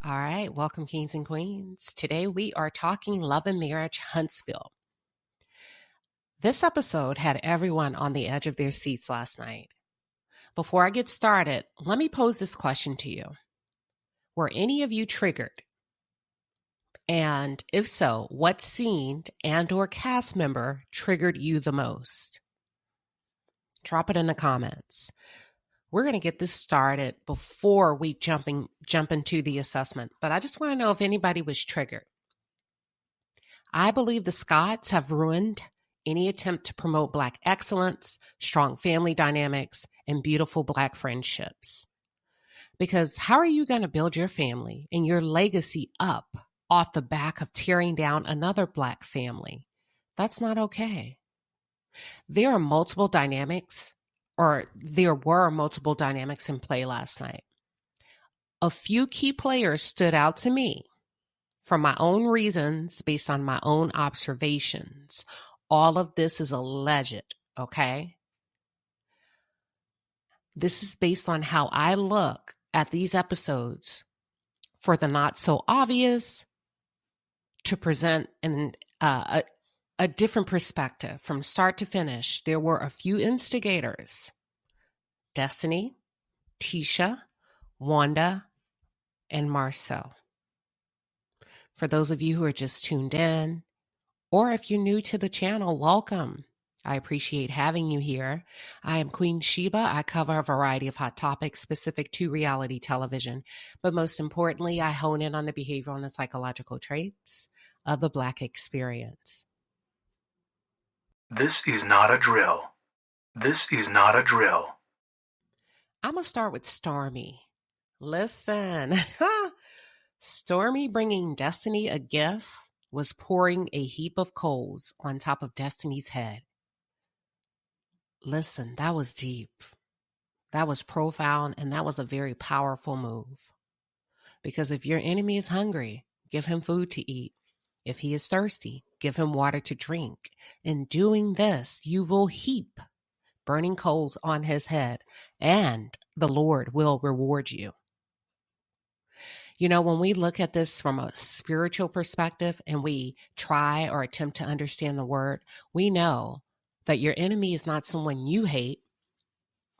All right, welcome, kings and queens. Today we are talking love and marriage, Huntsville. This episode had everyone on the edge of their seats last night. Before I get started, let me pose this question to you. Were any of you triggered? And if so, what scene and or cast member triggered you the most? Drop it in the comments. We're going to get this started before we jump into the assessment, but I just want to know if anybody was triggered. I believe the Scotts have ruined any attempt to promote Black excellence, strong family dynamics, and beautiful Black friendships. Because how are you going to build your family and your legacy up off the back of tearing down another Black family? That's not okay. There were multiple dynamics in play last night. A few key players stood out to me for my own reasons based on my own observations. All of this is alleged, okay? This is based on how I look at these episodes for the not so obvious to present a different perspective from start to finish. There were a few instigators: Destiny, Tisha, Wanda, and Marceau. For those of you who are just tuned in, or if you're new to the channel, welcome. I appreciate having you here. I am Queen Sheba. I cover a variety of hot topics specific to reality television, but most importantly, I hone in on the behavioral and the psychological traits of the Black experience. This is not a drill. This is not a drill. I'm going to start with Stormy. Listen, Stormy bringing Destiny a gift was pouring a heap of coals on top of Destiny's head. Listen, that was deep. That was profound, and that was a very powerful move. Because if your enemy is hungry, give him food to eat. If he is thirsty, give him water to drink. In doing this, you will heap burning coals on his head, and the Lord will reward you. You know, when we look at this from a spiritual perspective and we try or attempt to understand the word, we know that your enemy is not someone you hate,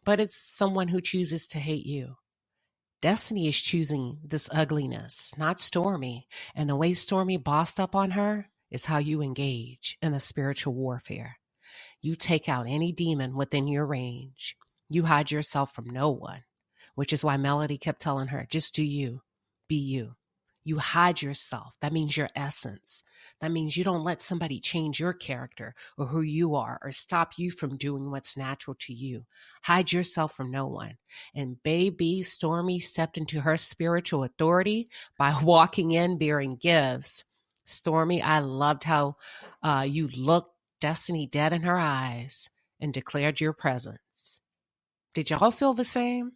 but it's someone who chooses to hate you. Destiny is choosing this ugliness, not Stormy. And the way Stormy bossed up on her is how you engage in a spiritual warfare. You take out any demon within your range. You hide yourself from no one, which is why Melody kept telling her, just do you, be you. You hide yourself. That means your essence. That means you don't let somebody change your character or who you are or stop you from doing what's natural to you. Hide yourself from no one. And baby Stormy stepped into her spiritual authority by walking in bearing gifts. Stormy, I loved how you looked Destiny dead in her eyes and declared your presence. Did y'all feel the same?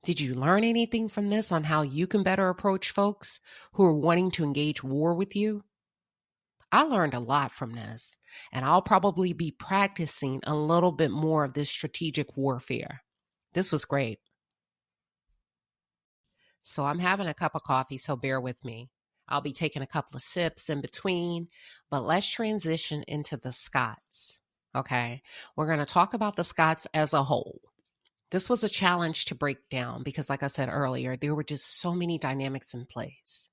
Did you learn anything from this on how you can better approach folks who are wanting to engage war with you? I learned a lot from this, and I'll probably be practicing a little bit more of this strategic warfare. This was great. So I'm having a cup of coffee, so bear with me. I'll be taking a couple of sips in between, but let's transition into the Scotts, okay? We're going to talk about the Scotts as a whole. This was a challenge to break down because, like I said earlier, there were just so many dynamics in place.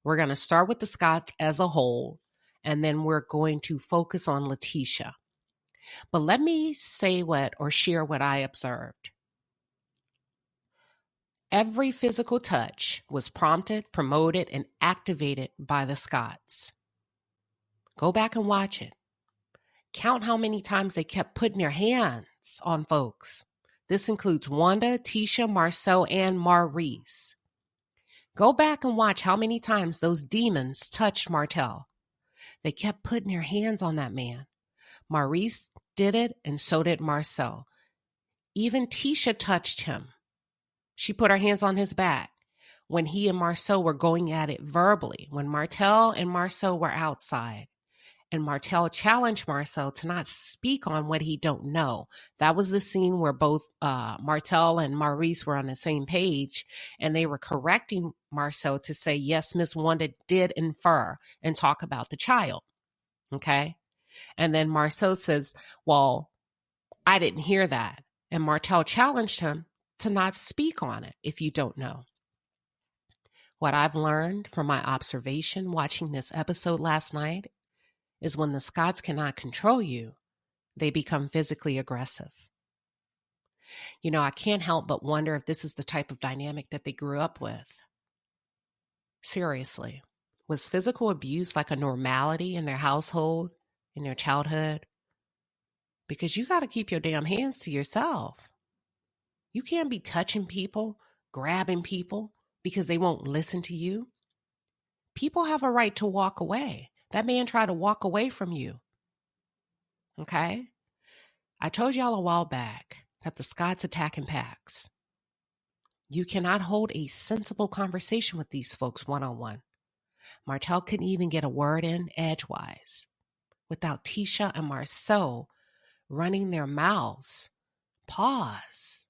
We're going to start with the Scotts as a whole, and then we're going to focus on Letitia. But let me share what I observed. Every physical touch was prompted, promoted, and activated by the Scotts. Go back and watch it. Count how many times they kept putting their hands on folks. This includes Wanda, Tisha, Marceau, and Maurice. Go back and watch how many times those demons touched Martell. They kept putting their hands on that man. Maurice did it, and so did Marceau. Even Tisha touched him. She put her hands on his back when he and Marceau were going at it verbally, when Martell and Marceau were outside. And Martell challenged Marceau to not speak on what he don't know. That was the scene where both Martell and Maurice were on the same page, and they were correcting Marceau to say, yes, Miss Wanda did infer and talk about the child. Okay. And then Marceau says, well, I didn't hear that. And Martell challenged him to not speak on it if you don't know. What I've learned from my observation watching this episode last night is when the Scotts cannot control you, they become physically aggressive. You know, I can't help but wonder if this is the type of dynamic that they grew up with. Seriously, was physical abuse like a normality in their household, in their childhood? Because you got to keep your damn hands to yourself. You can't be touching people, grabbing people because they won't listen to you. People have a right to walk away. That man tried to walk away from you. Okay? I told y'all a while back that the Scotts attack in packs. You cannot hold a sensible conversation with these folks one-on-one. Martell couldn't even get a word in edgewise without Tisha and Marceau running their mouths. Pause.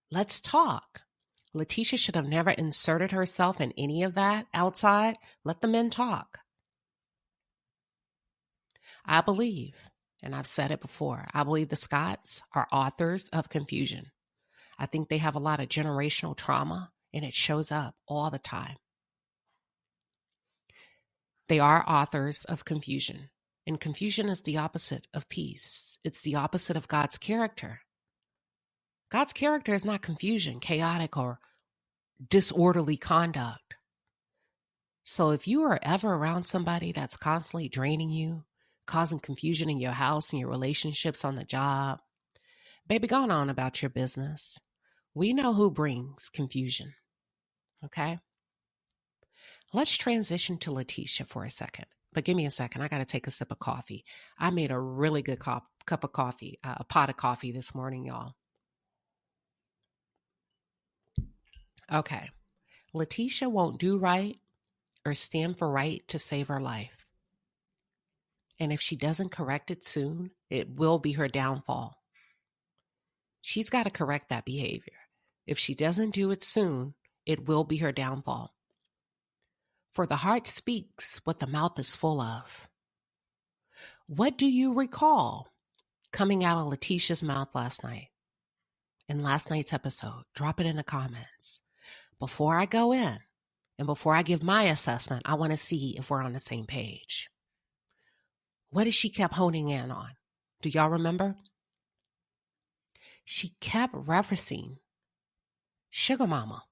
Let's talk. Letitia should have never inserted herself in any of that outside. Let the men talk. I believe, and I've said it before, I believe the Scotts are authors of confusion. I think they have a lot of generational trauma, and it shows up all the time. They are authors of confusion, and confusion is the opposite of peace. It's the opposite of God's character. God's character is not confusion, chaotic, or disorderly conduct. So if you are ever around somebody that's constantly draining you, causing confusion in your house and your relationships on the job, baby, go on about your business. We know who brings confusion. Okay? Let's transition to Letitia for a second. But give me a second. I got to take a sip of coffee. I made a really good cup of coffee, a pot of coffee this morning, y'all. Okay. Letitia won't do right or stand for right to save her life. And if she doesn't correct it soon, it will be her downfall. She's got to correct that behavior. If she doesn't do it soon, it will be her downfall. For the heart speaks what the mouth is full of. What do you recall coming out of Letitia's mouth last night? In last night's episode, drop it in the comments. Before I go in and before I give my assessment, I want to see if we're on the same page. What did she kept honing in on? Do y'all remember? She kept referencing Sugar Mama.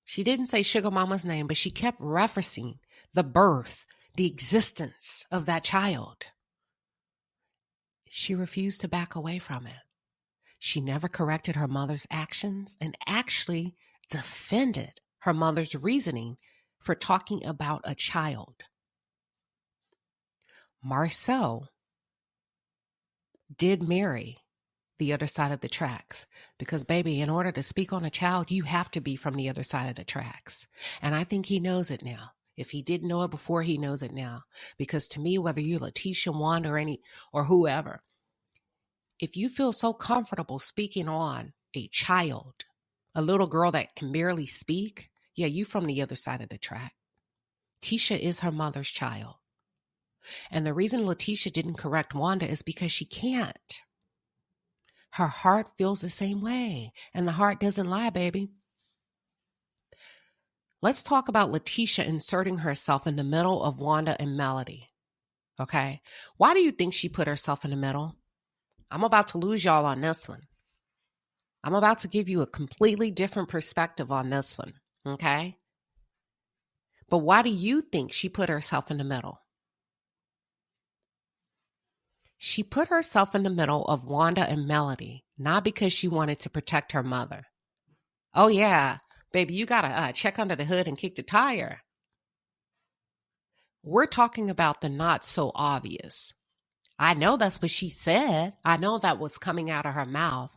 She didn't say Sugar Mama's name, but she kept referencing the birth, the existence of that child. She refused to back away from it. She never corrected her mother's actions and actually defended her mother's reasoning for talking about a child. Marceau did marry the other side of the tracks because, baby, in order to speak on a child, you have to be from the other side of the tracks. And I think he knows it now. If he didn't know it before, he knows it now. Because to me, whether you're Letitia, Wanda, or whoever, if you feel so comfortable speaking on a child, a little girl that can barely speak, yeah, you from the other side of the track. Tisha is her mother's child. And the reason Letitia didn't correct Wanda is because she can't. Her heart feels the same way, and the heart doesn't lie, baby. Let's talk about Letitia inserting herself in the middle of Wanda and Melody. Okay? Why do you think she put herself in the middle? I'm about to lose y'all on this one. I'm about to give you a completely different perspective on this one. Okay? But why do you think she put herself in the middle? She put herself in the middle of Wanda and Melody, not because she wanted to protect her mother. Oh, yeah, baby, you got to check under the hood and kick the tire. We're talking about the not so obvious. I know that's what she said. I know that was coming out of her mouth,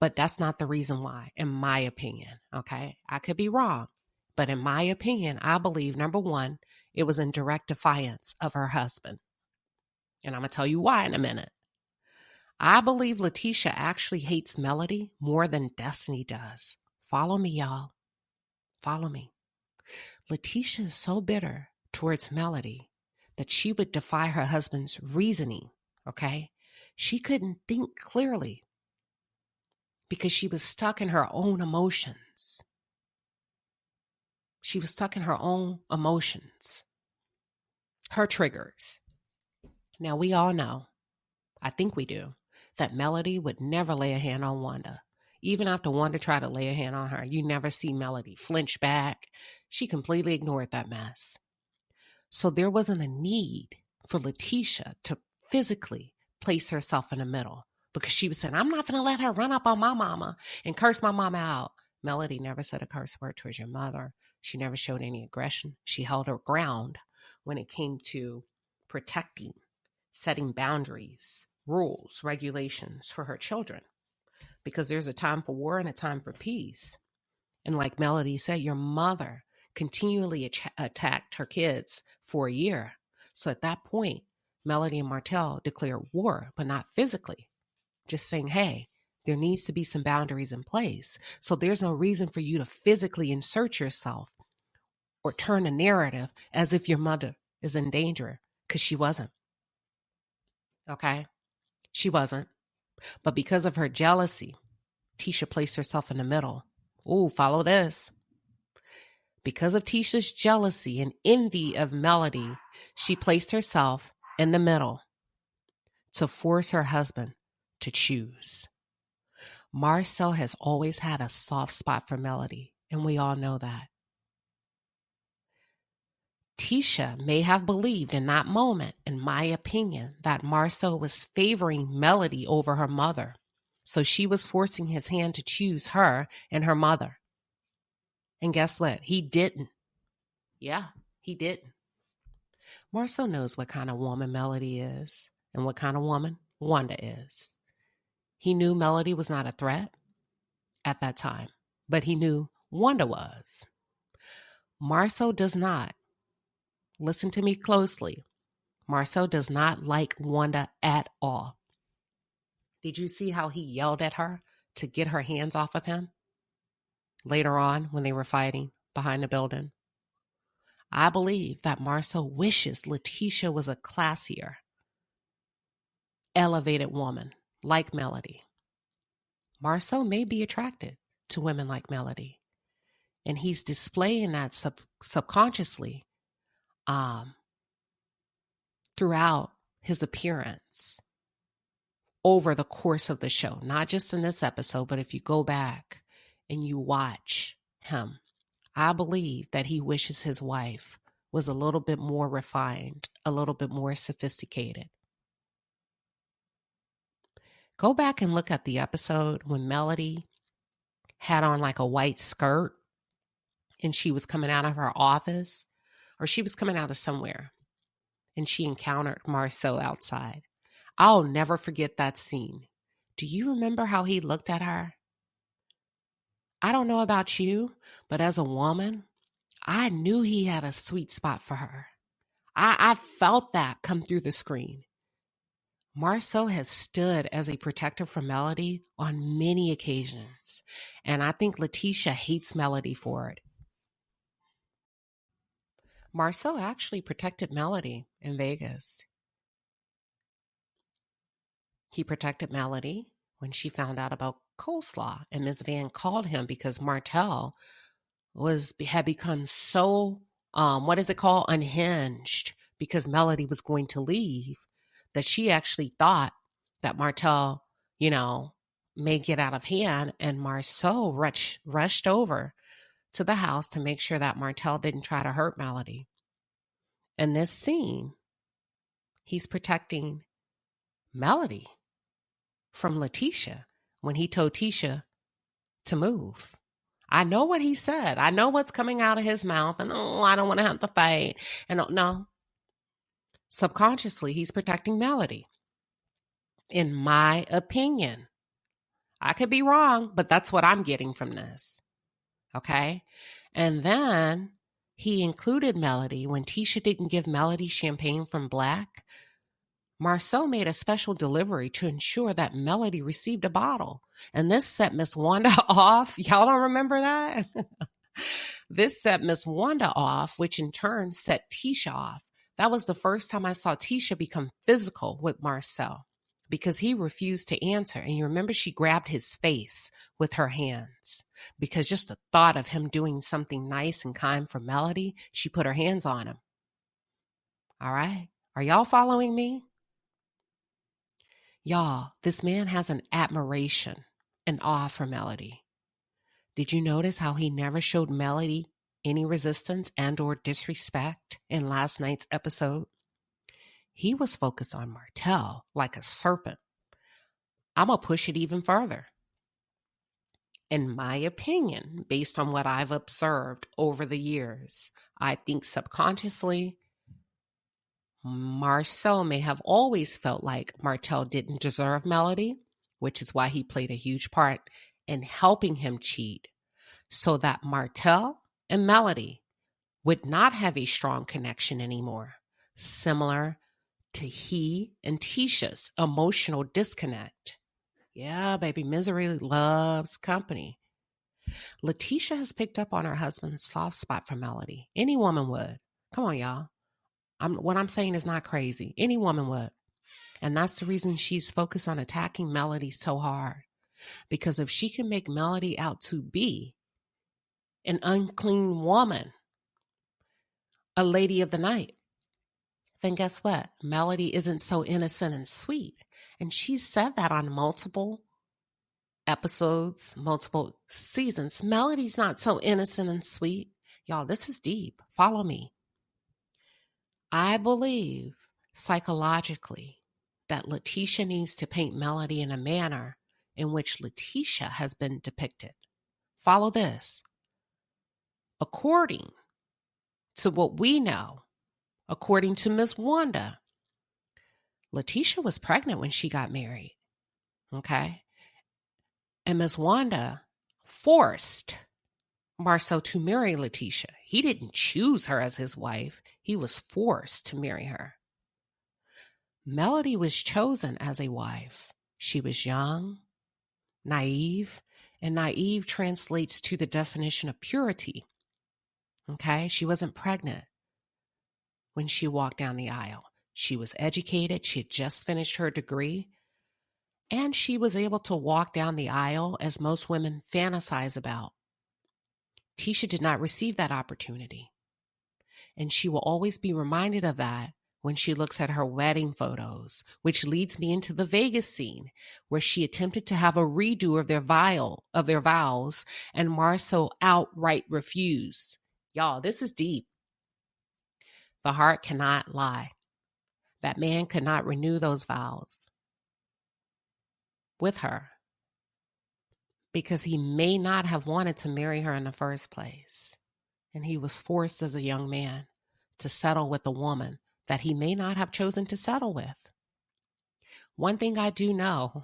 but that's not the reason why, in my opinion, okay? I could be wrong, but in my opinion, I believe, number one, it was in direct defiance of her husband. And I'm going to tell you why in a minute. I believe Letitia actually hates Melody more than Destiny does. Follow me, y'all. Follow me. Letitia is so bitter towards Melody that she would defy her husband's reasoning, okay? She couldn't think clearly because she was stuck in her own emotions. She was stuck in her own emotions, her triggers. Now, we all know, I think we do, that Melody would never lay a hand on Wanda. Even after Wanda tried to lay a hand on her, you never see Melody flinch back. She completely ignored that mess. So there wasn't a need for Letitia to physically place herself in the middle because she was saying, I'm not going to let her run up on my mama and curse my mama out. Melody never said a curse word towards your mother. She never showed any aggression. She held her ground when it came to protecting, setting boundaries, rules, regulations for her children. Because there's a time for war and a time for peace. And like Melody said, your mother continually attacked her kids for a year. So at that point, Melody and Martell declared war, but not physically. Just saying, hey, there needs to be some boundaries in place. So there's no reason for you to physically insert yourself or turn a narrative as if your mother is in danger, because she wasn't. Okay? She wasn't. But because of her jealousy, Tisha placed herself in the middle. Ooh, follow this. Because of Tisha's jealousy and envy of Melody, she placed herself in the middle to force her husband to choose. Marceau has always had a soft spot for Melody, and we all know that. Tisha may have believed in that moment, in my opinion, that Marceau was favoring Melody over her mother. So she was forcing his hand to choose her and her mother. And guess what? He didn't. Yeah, he didn't. Marceau knows what kind of woman Melody is and what kind of woman Wanda is. He knew Melody was not a threat at that time, but he knew Wanda was. Marceau does not. Listen to me closely. Marceau does not like Wanda at all. Did you see how he yelled at her to get her hands off of him? Later on, when they were fighting behind the building. I believe that Marceau wishes Letitia was a classier, elevated woman like Melody. Marceau may be attracted to women like Melody, and he's displaying that subconsciously throughout his appearance over the course of the show, not just in this episode, but if you go back and you watch him, I believe that he wishes his wife was a little bit more refined, a little bit more sophisticated. Go back and look at the episode when Melody had on like a white skirt and she was coming out of her office, or she was coming out of somewhere, and she encountered Marceau outside. I'll never forget that scene. Do you remember how he looked at her? I don't know about you, but as a woman, I knew he had a sweet spot for her. I felt that come through the screen. Marceau has stood as a protector for Melody on many occasions, and I think Letitia hates Melody for it. Marceau actually protected Melody in Vegas. He protected Melody when she found out about coleslaw, and Ms. Van called him because Martell had become so, unhinged because Melody was going to leave, that she actually thought that Martell, may get out of hand, and Marceau rushed over to the house to make sure that Martell didn't try to hurt Melody. In this scene, he's protecting Melody from Letitia when he told Tisha to move. I know what he said. I know what's coming out of his mouth. And, I don't want to have to fight. And no. Subconsciously, he's protecting Melody. In my opinion. I could be wrong, but that's what I'm getting from this. Okay? And then he included Melody when Tisha didn't give Melody champagne from Black. Marceau made a special delivery to ensure that Melody received a bottle. And this set Miss Wanda off. Y'all don't remember that? This set Miss Wanda off, which in turn set Tisha off. That was the first time I saw Tisha become physical with Marceau because he refused to answer. And you remember she grabbed his face with her hands because just the thought of him doing something nice and kind for Melody, she put her hands on him. All right. Are y'all following me? Y'all, this man has an admiration and awe for Melody. Did you notice how he never showed Melody any resistance and or disrespect in last night's episode? He was focused on Martell like a serpent. I'm going to push it even further. In my opinion, based on what I've observed over the years, I think subconsciously, Marceau may have always felt like Martell didn't deserve Melody, which is why he played a huge part in helping him cheat, so that Martell and Melody would not have a strong connection anymore, similar to he and Tisha's emotional disconnect. Yeah, baby, misery loves company. Letitia has picked up on her husband's soft spot for Melody. Any woman would. Come on, y'all. What I'm saying is not crazy. Any woman would. And that's the reason she's focused on attacking Melody so hard. Because if she can make Melody out to be an unclean woman, a lady of the night, then guess what? Melody isn't so innocent and sweet. And she's said that on multiple episodes, multiple seasons. Melody's not so innocent and sweet. Y'all, this is deep. Follow me. I believe psychologically that Letitia needs to paint Melody in a manner in which Letitia has been depicted. Follow this. According to what we know, according to Miss Wanda, Letitia was pregnant when she got married. Okay? And Miss Wanda forced Marceau to marry Letitia. He didn't choose her as his wife. He was forced to marry her. Melody was chosen as a wife. She was young, naive, and naive translates to the definition of purity. Okay? She wasn't pregnant when she walked down the aisle. She was educated. She had just finished her degree. And she was able to walk down the aisle as most women fantasize about. Tisha did not receive that opportunity. And she will always be reminded of that when she looks at her wedding photos, which leads me into the Vegas scene where she attempted to have a redo of their vows, and Marceau outright refused. Y'all, this is deep. The heart cannot lie. That man could not renew those vows with her because he may not have wanted to marry her in the first place. And he was forced as a young man to settle with a woman that he may not have chosen to settle with. One thing I do know,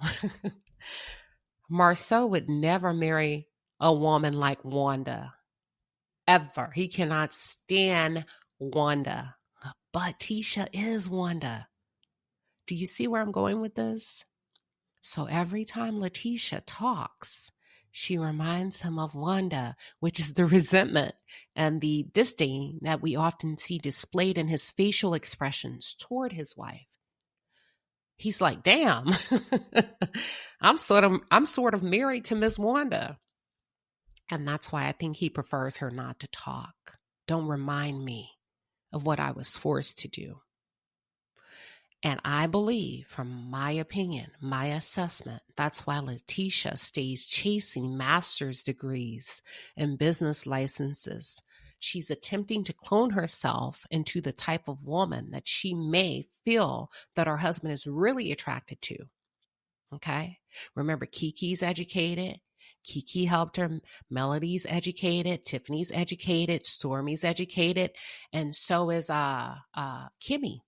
Marceau would never marry a woman like Wanda, ever. He cannot stand Wanda. But Tisha is Wanda. Do you see where I'm going with this? So every time Letitia talks, she reminds him of Wanda, which is the resentment and the disdain that we often see displayed in his facial expressions toward his wife. He's like, damn, I'm sort of married to Miss Wanda. And that's why I think he prefers her not to talk. Don't remind me of what I was forced to do. And I believe, from my opinion, my assessment, that's why Letitia stays chasing master's degrees and business licenses. She's attempting to clone herself into the type of woman that she may feel that her husband is really attracted to. Okay? Remember, Kiki's educated. Kiki helped her. Melody's educated. Tiffany's educated. Stormy's educated. And so is Kimmy.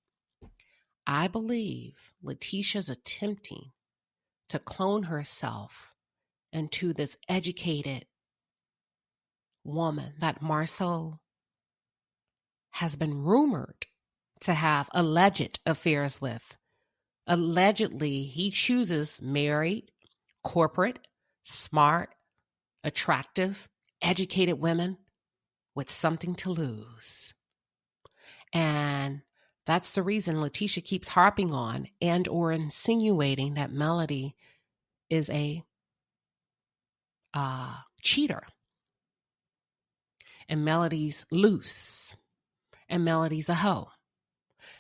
I believe Letitia's attempting to clone herself into this educated woman that Marceau has been rumored to have alleged affairs with Allegedly, he chooses married, corporate, smart, attractive, educated women with something to lose. And that's the reason Letitia keeps harping on and or insinuating that Melody is a cheater. And Melody's loose. And Melody's a hoe.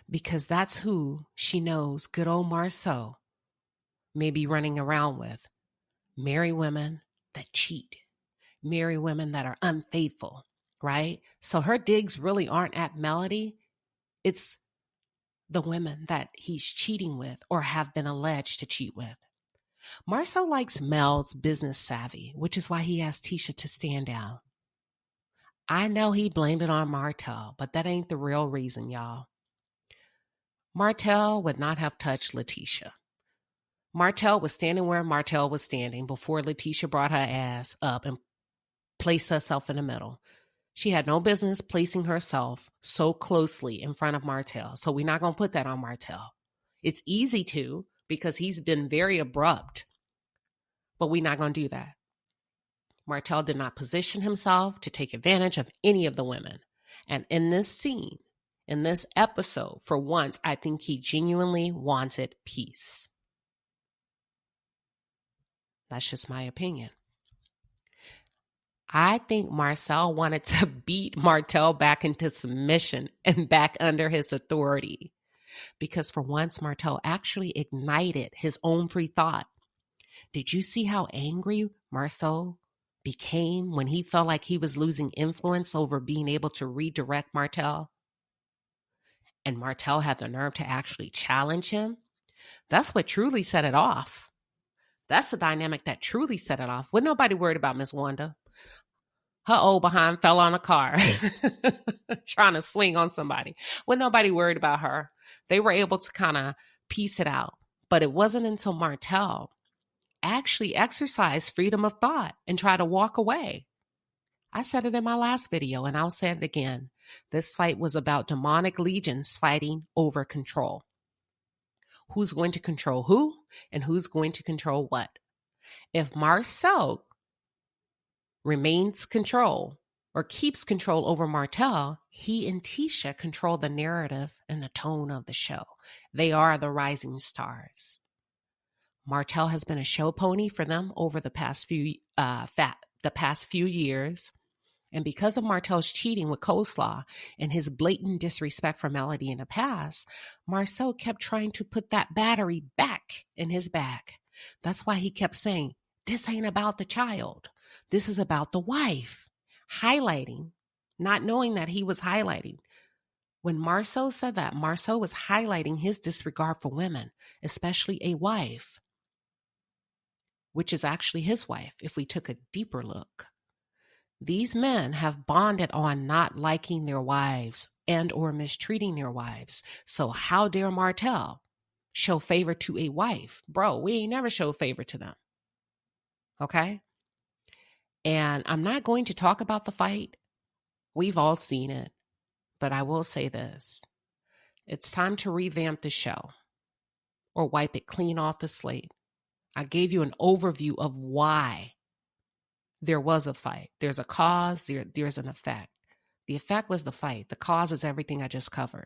Because that's who she knows good old Marceau may be running around with. Marry women that cheat. Marry women that are unfaithful, right? So her digs really aren't at Melody. It's the women that he's cheating with or have been alleged to cheat with. Marceau likes Mel's business savvy, which is why he asked Tisha to stand down. I know he blamed it on Martell, but that ain't the real reason, y'all. Martell would not have touched Letitia. Martell was standing where Martell was standing before Letitia brought her ass up and placed herself in the middle. She had no business placing herself so closely in front of Martell, so we're not going to put that on Martell. It's easy to because he's been very abrupt, but we're not going to do that. Martell did not position himself to take advantage of any of the women. And in this scene, in this episode, for once, I think he genuinely wanted peace. That's just my opinion. I think Marcel wanted to beat Martell back into submission and back under his authority. Because for once, Martell actually ignited his own free thought. Did you see how angry Marceau became when he felt like he was losing influence over being able to redirect Martell? And Martell had the nerve to actually challenge him? That's what truly set it off. That's the dynamic that truly set it off. Wasn't nobody worried about Miss Wanda. Her old behind fell on a car trying to swing on somebody. Wasn't nobody worried about her. They were able to kind of piece it out. But it wasn't until Martell actually exercised freedom of thought and tried to walk away. I said it in my last video, and I'll say it again. This fight was about demonic legions fighting over control. Who's going to control who and who's going to control what? If Marceau remains control or keeps control over Martell, he and Tisha control the narrative and the tone of the show. They are the rising stars. Martell has been a show pony for them over the past few years. And because of Martell's cheating with Coleslaw and his blatant disrespect for Melody in the past, Marceau kept trying to put that battery back in his bag. That's why he kept saying, this ain't about the child. This is about the wife. Highlighting, not knowing that he was highlighting. When Marceau said that, Marceau was highlighting his disregard for women, especially a wife, which is actually his wife, if we took a deeper look. These men have bonded on not liking their wives and or mistreating their wives. So how dare Martell show favor to a wife? Bro, we ain't never show favor to them. Okay? And I'm not going to talk about the fight. We've all seen it. But I will say this. It's time to revamp the show or wipe it clean off the slate. I gave you an overview of why there was a fight. There's a cause, there's an effect. The effect was the fight. The cause is everything I just covered.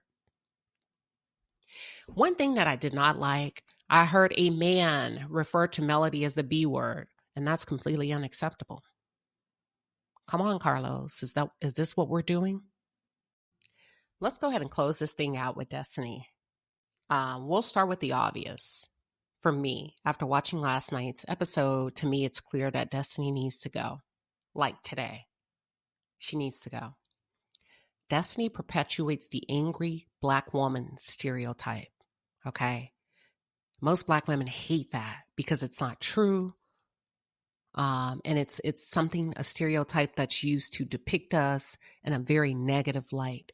One thing that I did not like, I heard a man refer to Melody as the B word, and that's completely unacceptable. Come on, Carlos. Is this what we're doing? Let's go ahead and close this thing out with Destiny. We'll start with the obvious. For me, after watching last night's episode, to me, it's clear that Destiny needs to go. Like today. She needs to go. Destiny perpetuates the angry Black woman stereotype. Okay? Most Black women hate that because it's not true. And it's something, a stereotype that's used to depict us in a very negative light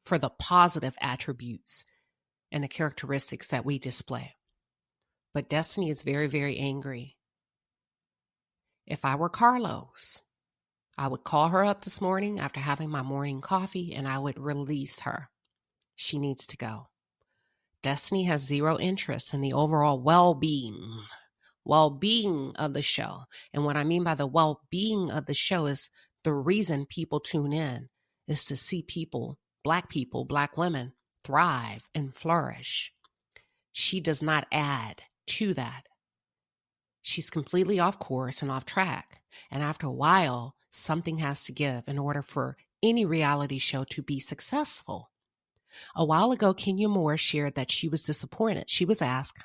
for the positive attributes and the characteristics that we display. But Destiny is very, very angry. If I were Carlos, I would call her up this morning after having my morning coffee and I would release her. She needs to go. Destiny has zero interest in the overall well-being of the show. And what I mean by the well-being of the show is the reason people tune in is to see people, Black women, thrive and flourish. She does not add to that. She's completely off course and off track. And after a while, something has to give in order for any reality show to be successful. A while ago, Kenya Moore shared that she was disappointed. She was asked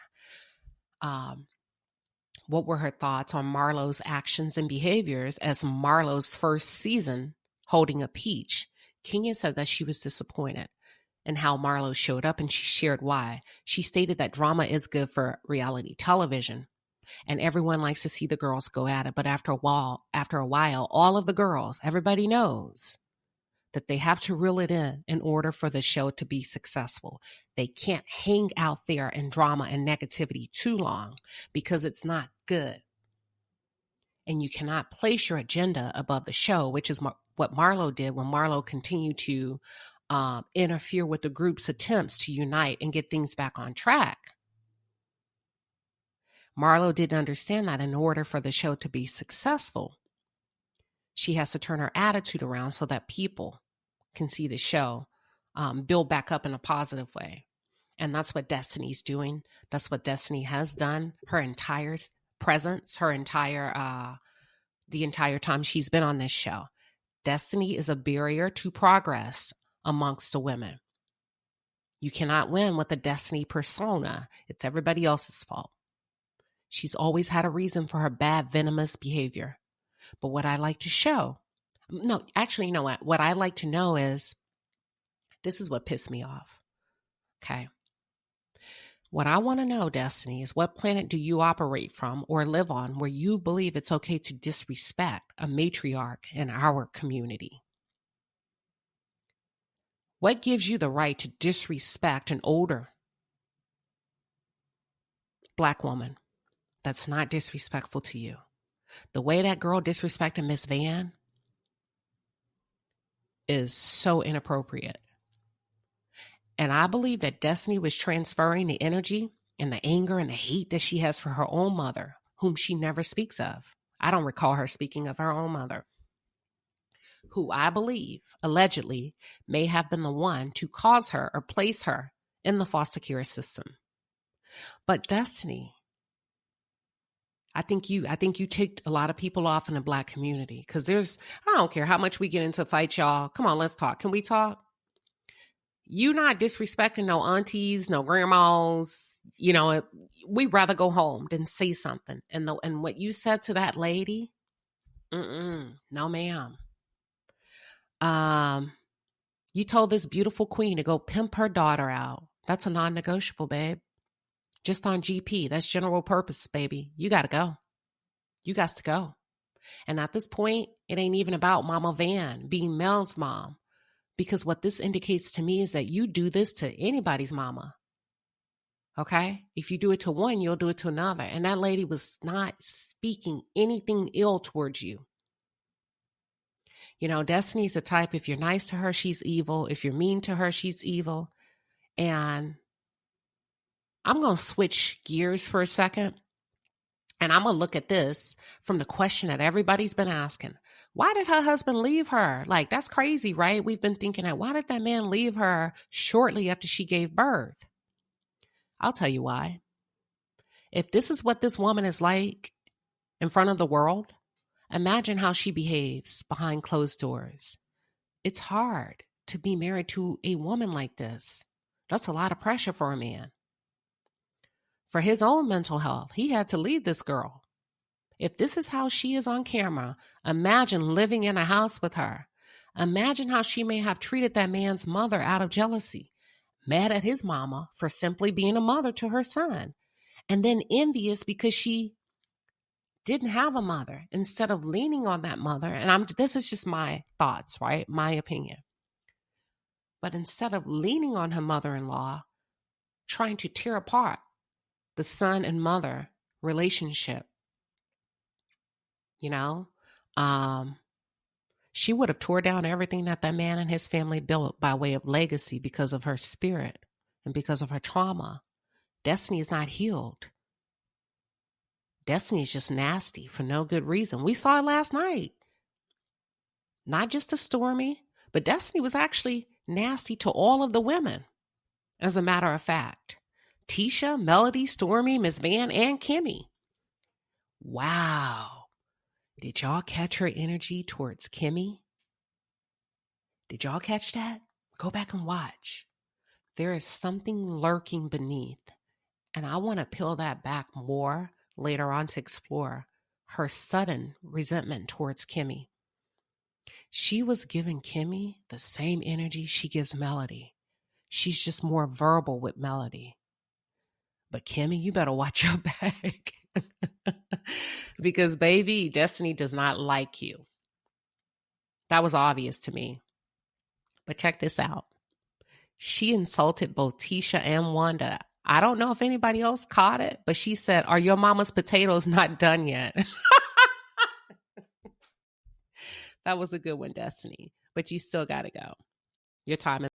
what were her thoughts on Marlowe's actions and behaviors as Marlowe's first season holding a peach. Kenya said that she was disappointed in how Marlowe showed up, and she shared why. She stated that drama is good for reality television, and everyone likes to see the girls go at it. But after a while, all of the girls, everybody knows that they have to reel it in order for the show to be successful. They can't hang out there in drama and negativity too long because it's not good. And you cannot place your agenda above the show, which is what Marlowe did when Marlowe continued to interfere with the group's attempts to unite and get things back on track. Marlowe didn't understand that in order for the show to be successful, she has to turn her attitude around so that people can see the show build back up in a positive way. And that's what Destiny's doing. That's what Destiny has done. Her entire presence, the entire time she's been on this show. Destiny is a barrier to progress amongst the women. You cannot win with a Destiny persona. It's everybody else's fault. She's always had a reason for her bad, venomous behavior. But what I like to show, no, actually, you know what? What I like to know is, this is what pissed me off. Okay. What I want to know, Destiny, is what planet do you operate from or live on where you believe it's okay to disrespect a matriarch in our community? What gives you the right to disrespect an older Black woman that's not disrespectful to you? The way that girl disrespected Miss Van is so inappropriate. And I believe that Destiny was transferring the energy and the anger and the hate that she has for her own mother, whom she never speaks of. I don't recall her speaking of her own mother, who I believe, allegedly, may have been the one to cause her or place her in the foster care system. But Destiny, I think you ticked a lot of people off in the Black community because I don't care how much we get into fight, y'all. Come on, let's talk. Can we talk? You not disrespecting no aunties, no grandmas. You know, we'd rather go home than say something. And what you said to that lady, no, ma'am. You told this beautiful queen to go pimp her daughter out. That's a non-negotiable, babe. Just on GP. That's general purpose, baby. You got to go. You got to go. And at this point, it ain't even about Mama Van being Mel's mom. Because what this indicates to me is that you do this to anybody's mama. Okay? If you do it to one, you'll do it to another. And that lady was not speaking anything ill towards you. You know, Destiny's the type, if you're nice to her, she's evil. If you're mean to her, she's evil. And I'm going to switch gears for a second. And I'm going to look at this from the question that everybody's been asking. Why did her husband leave her? Like, that's crazy, right? We've been thinking that, why did that man leave her shortly after she gave birth? I'll tell you why. If this is what this woman is like in front of the world, imagine how she behaves behind closed doors. It's hard to be married to a woman like this. That's a lot of pressure for a man. For his own mental health, he had to leave this girl. If this is how she is on camera, imagine living in a house with her. Imagine how she may have treated that man's mother out of jealousy, mad at his mama for simply being a mother to her son, and then envious because she didn't have a mother instead of leaning on that mother. And this is just my thoughts, right? My opinion. But instead of leaning on her mother-in-law, trying to tear apart the son and mother relationship, you know, she would have tore down everything that man and his family built by way of legacy because of her spirit and because of her trauma. Destiny is not healed. Destiny is just nasty for no good reason. We saw it last night. Not just to Stormy, but Destiny was actually nasty to all of the women. As a matter of fact, Tisha, Melody, Stormy, Miss Van, and Kimmy. Wow. Did y'all catch her energy towards Kimmy? Did y'all catch that? Go back and watch. There is something lurking beneath, and I want to peel that back more later on to explore her sudden resentment towards Kimmy. She was giving Kimmy the same energy she gives Melody. She's just more verbal with Melody. But Kimmy, you better watch your back. Because, baby, Destiny does not like you. That was obvious to me. But check this out. She insulted both Tisha and Wanda. I don't know if anybody else caught it, but she said, "Are your mama's potatoes not done yet?" That was a good one, Destiny. But you still got to go. Your time is